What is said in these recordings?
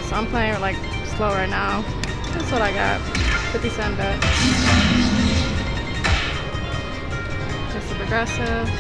So I'm playing like slow right now. That's what I got. 50-cent bet. Just the progressives.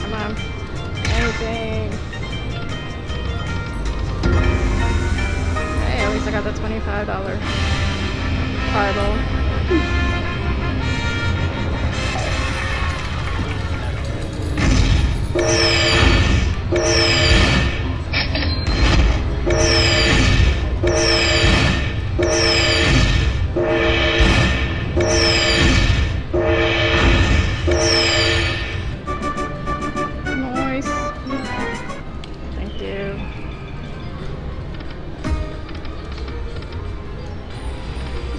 Come on. Anything. Hey, at least I got the $25 fireball. Nice. Thank you.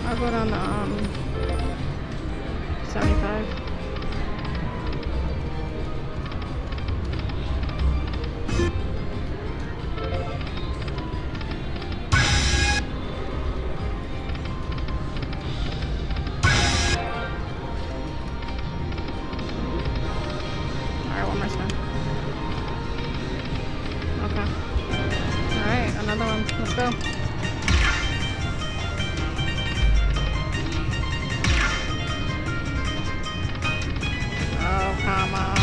I'll go down to 75. Alright, one more spin. Okay. Alright, another one. Let's go. Oh, come on.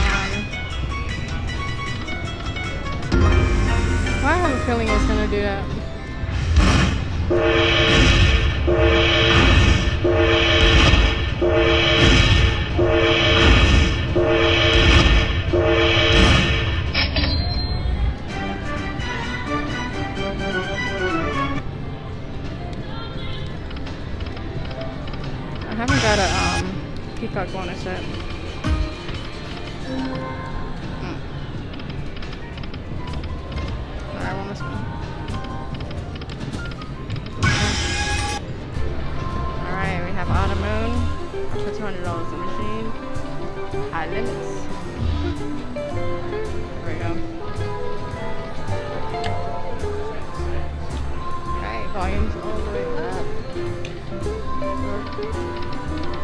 Well, I have a feeling it's gonna do that. I haven't got a peacock bonus yet. Alright, one more spin. Alright, we have Autumn Moon. I put $200 in the machine. High limits. There we go. Okay, volume's all the way up.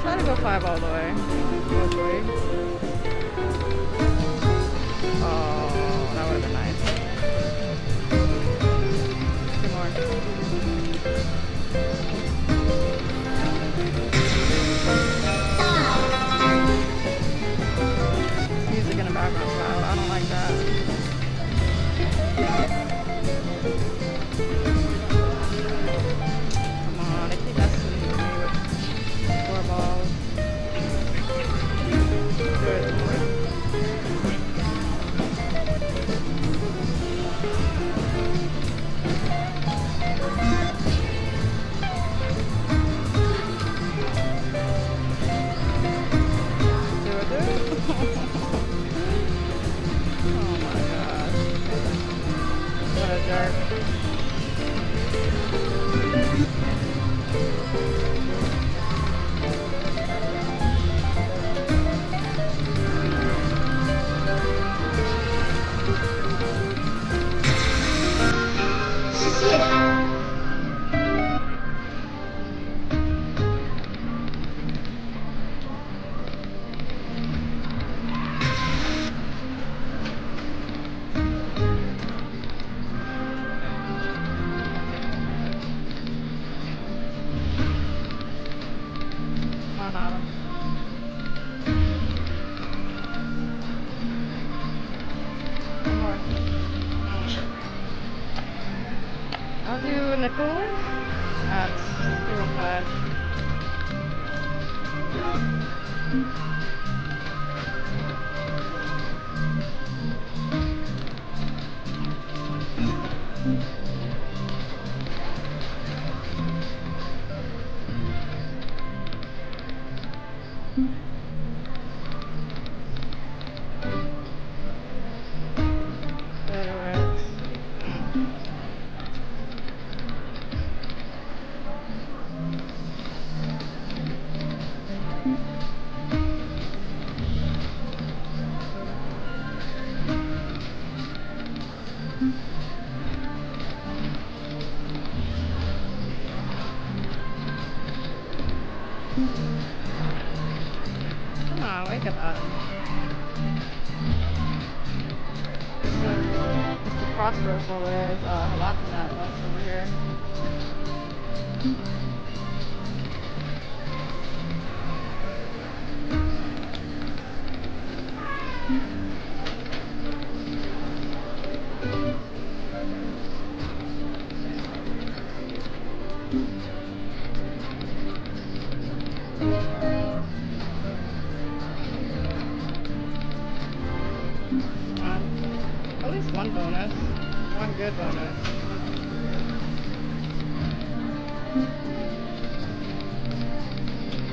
Try to go 5 all the way. Hopefully. Oh, that would have been nice. Two more. Music in the background loud. I don't like that. Come on, they keep messing with me with 4 balls. Good. Oh my gosh. What a jerk. I'll do nickel at 205. Come on, wait. like it, Mr. Prosperous over there is laughing at us over here. At least one bonus. One good bonus.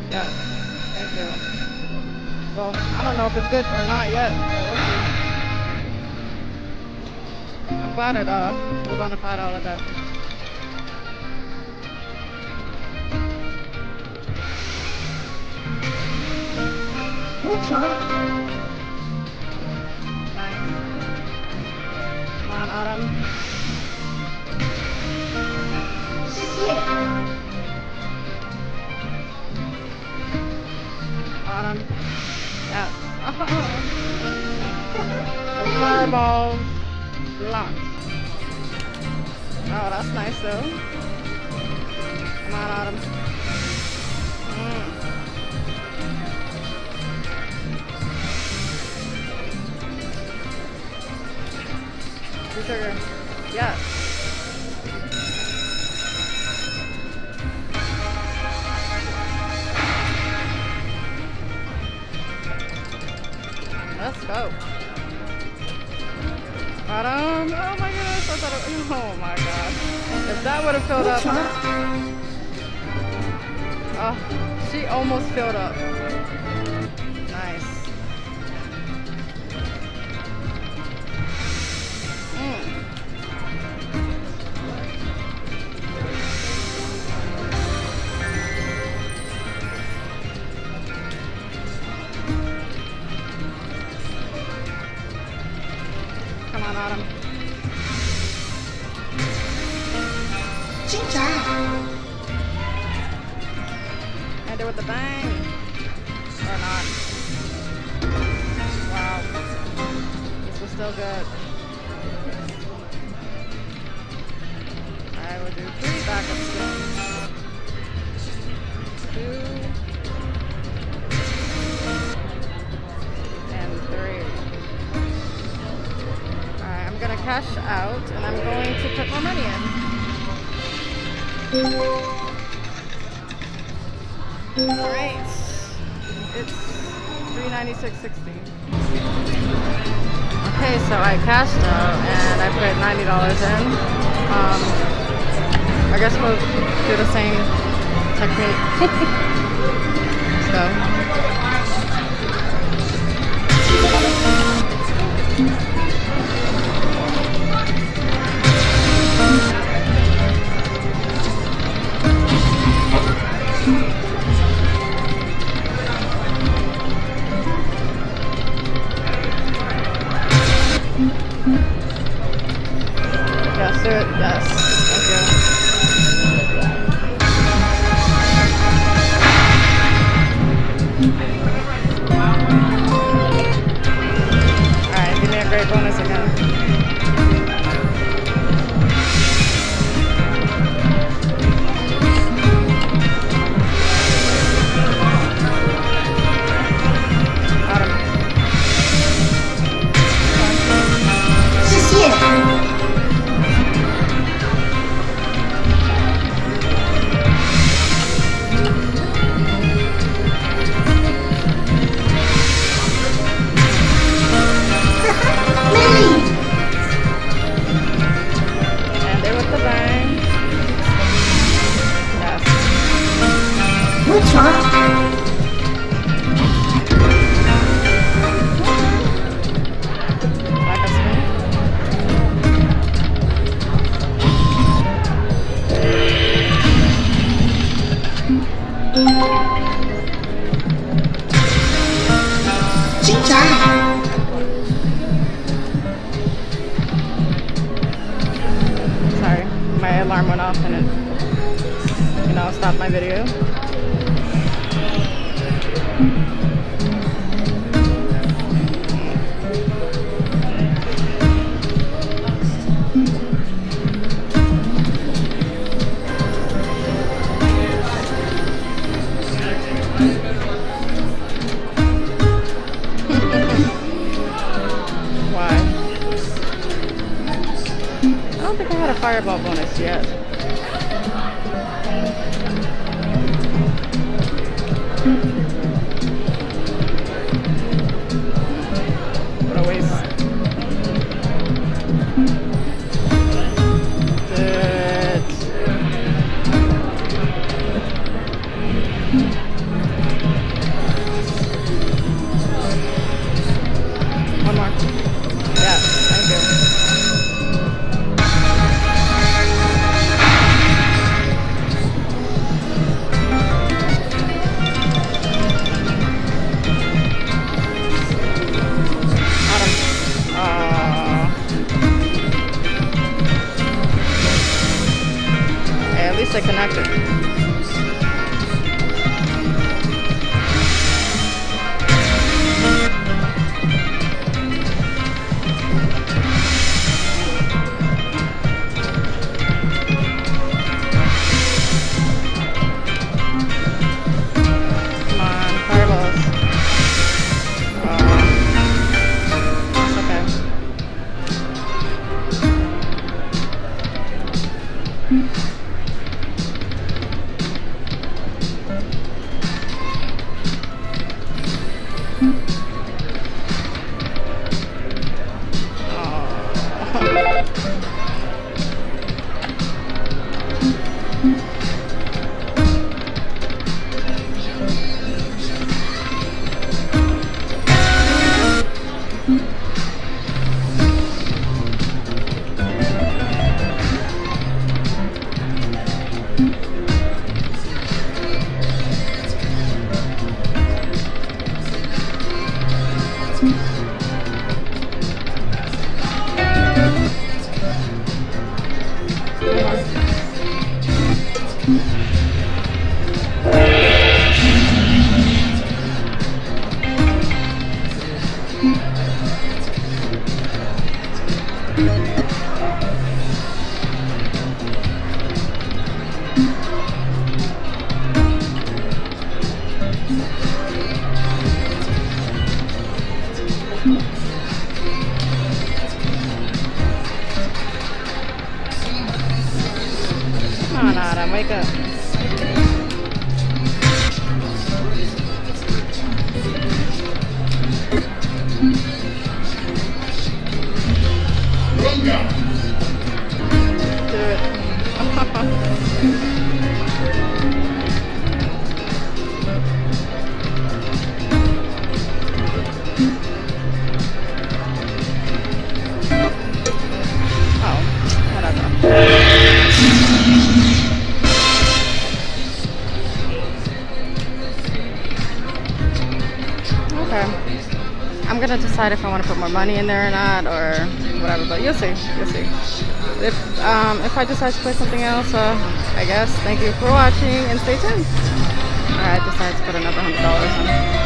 Yeah, thank you. Well, I don't know if it's good or not yet, but we'll see. I'm glad it was on a $5 bet. Nice. Come on, Autumn. Autumn. Yes. The fireballs launched. Oh, that's nice though. Come on, Autumn. Sugar. Yes. Let's go. Bottom. Oh my goodness. I thought it, oh my god. If that would have filled up. Oh, she almost filled up. Nice. Come on, Autumn. And do it with the bang. Or not. Wow. This was still good. I will do 3 backup spins. 2 and 3. Alright, I'm gonna cash out and I'm going to put more money in. Alright. It's $396.60. Okay, so I cashed out and I put $90 in. I guess we'll do the same technique. So. Yes, do it. Yes. Thank you. Alright, give me a great bonus again. Sorry, my alarm went off and it, stopped my video. I don't think I had a fireball bonus yet. What a waste. One more. Yeah, thank you. Hey, at least I connected. Come on, fireballs. It's okay. Come on, Adam, wake up. Do it. Oh, whatever. I'm gonna decide if I want to put more money in there or not, or whatever. But you'll see. You'll see. If I decide to play something else, I guess. Thank you for watching and stay tuned. I decided to put another $100 in.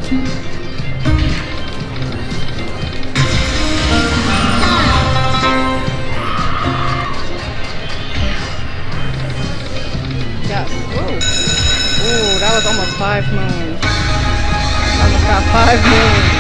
Yes. Ooh. Ooh, that was almost 5 moons. Almost got 5 moons.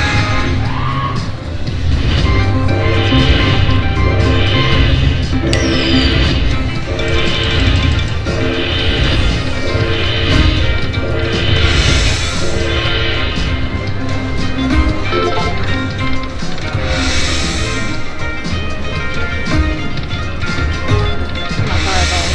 My fireball.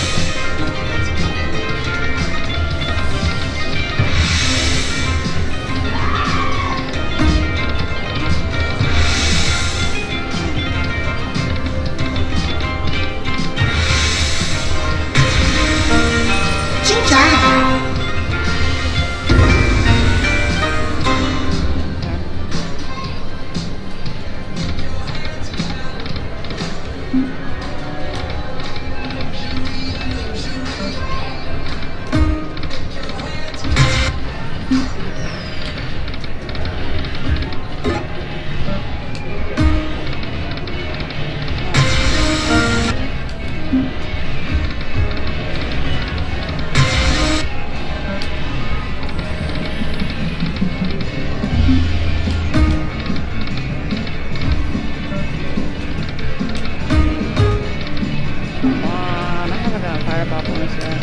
Come on, I haven't got a fireball bonus yet.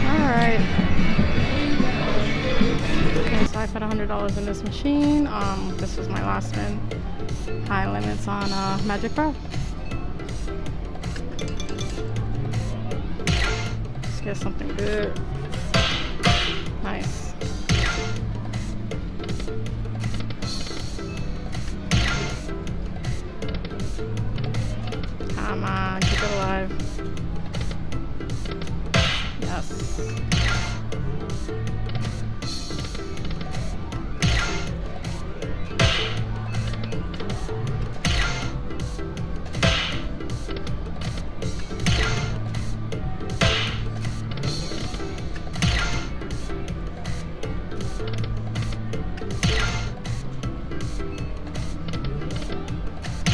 Alright. Okay, so I put $100 in this machine. This was my last spin. High limits on Magic Pro. Let's get something good. Nice. Come on, keep it alive. Yes.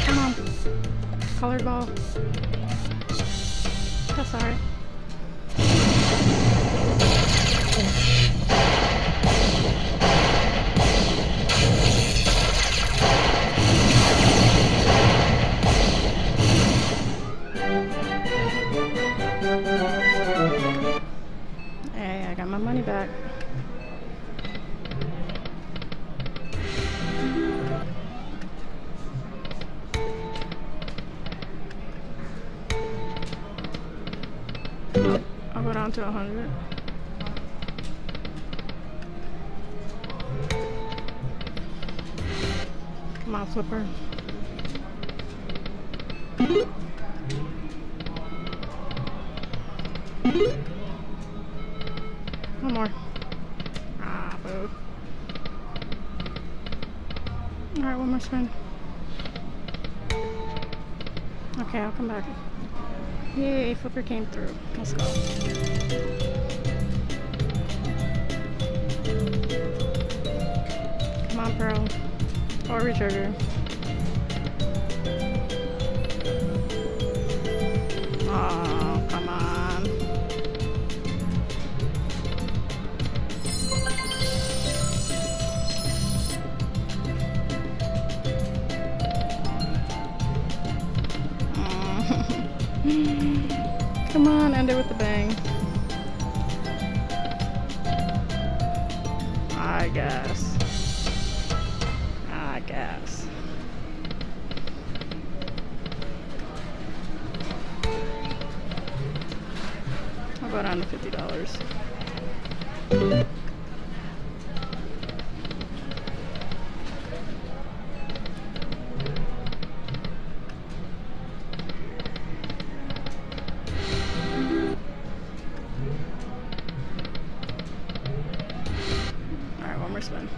Come on. Colored ball. That's alright. Hey, I got my money back. I'll go down to 100. Come on, flipper. One more. Ah, boo. Alright, one more spin. Okay, I'll come back. Yay, flipper came through. Let's go. Come on, Pearl. Or retrigger. Oh, come on. Come on, end it with the bang. I guess. go down to $50. Alright, one more spin.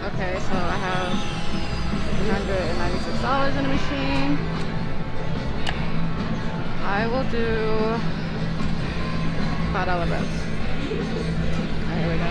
Okay, so I have $196 in the machine. I will do $5 bets. Alright, here we go.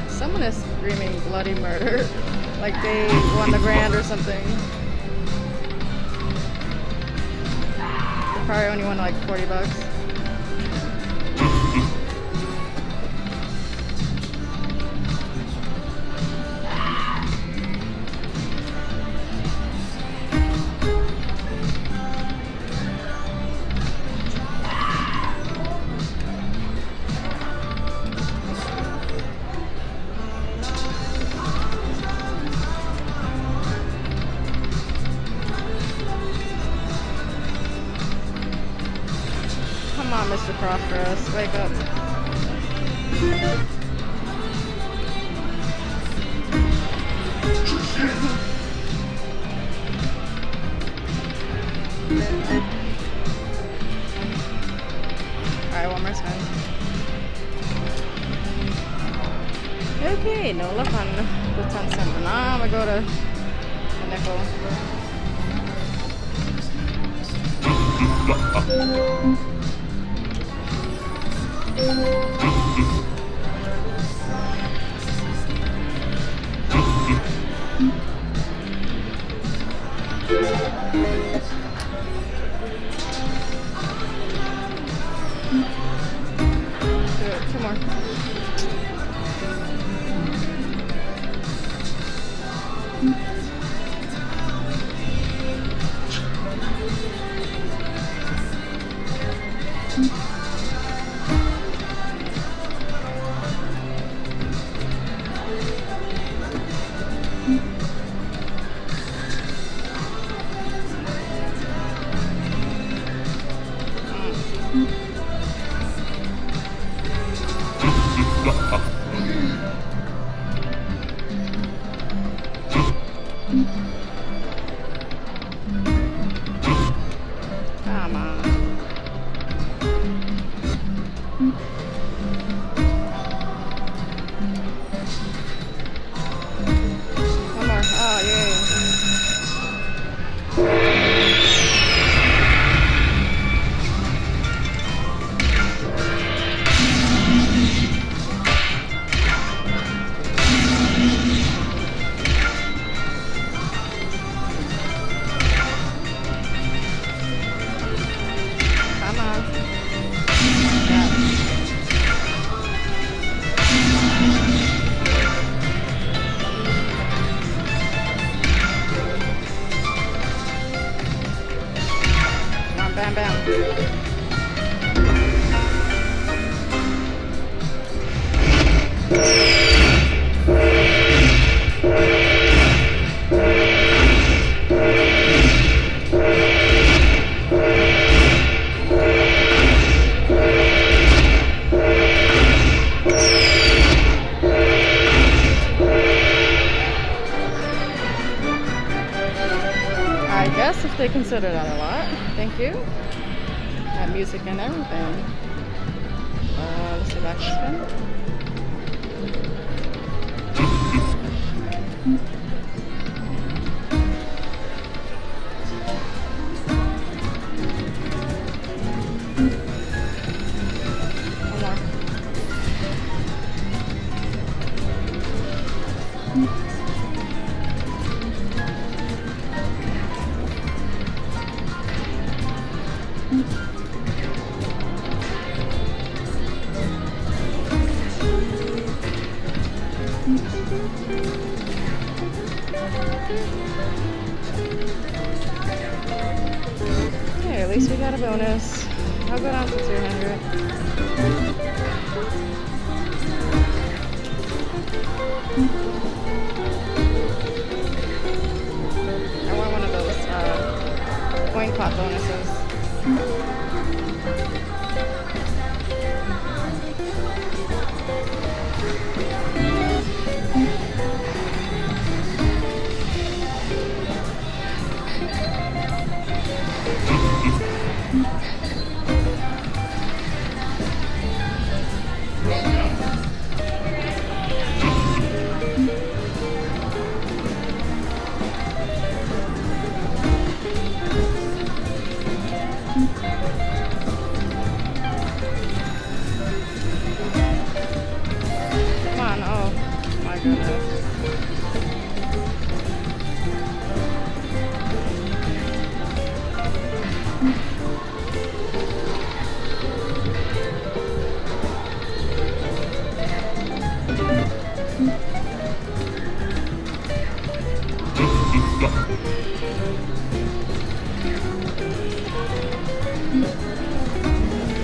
Someone is screaming bloody murder, like they won the grand or something. They probably only won like $40. Come on, Mr. Prosperous, wake up. Alright, one more spin. Okay, no luck on the 10 cent. Now I'm gonna go to the nickel. Two more. Come on. One more. Oh, yay. Come on. Yeah. Come on, bam, bam. I guess if they consider that a lot, thank you. That music and everything. let's see back spin. One more. Okay, at least we got a bonus. I'll go down to 200. I want one of those coin pot bonuses. Come on, oh my goodness.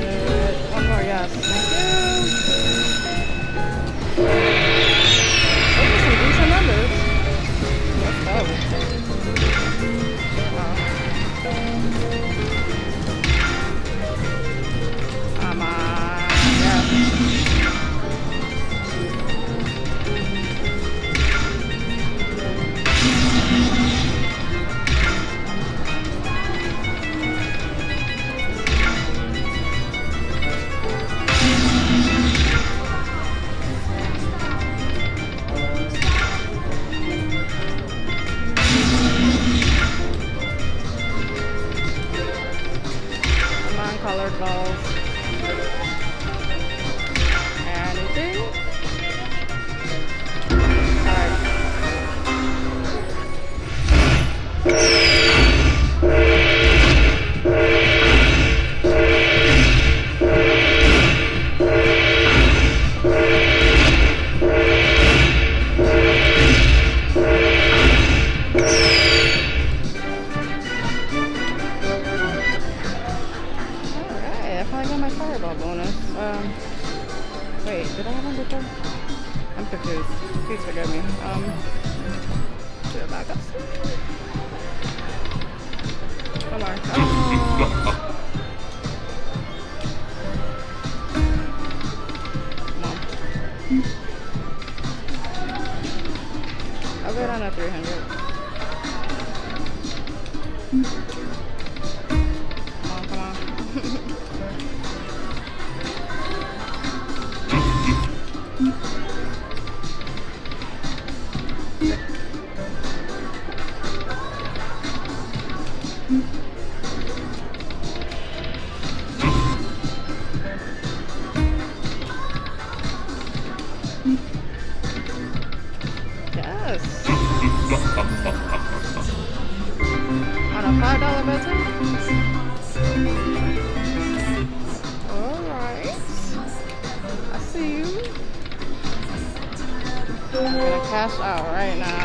Good. One more, yes. Thank you. Those are some decent numbers. Let's go. Wow. Come on. Yes. Come on, colored balls. Anything? Alright. Alright, I finally got my fireball bonus. Wait, did I have one before? I'm confused. Please forgive me. Do it back up. One more. Oh. Come on. I'll go down to 300. Come on. Yes. On a $5 bet too? Alright. I see you. I'm gonna cash out right now.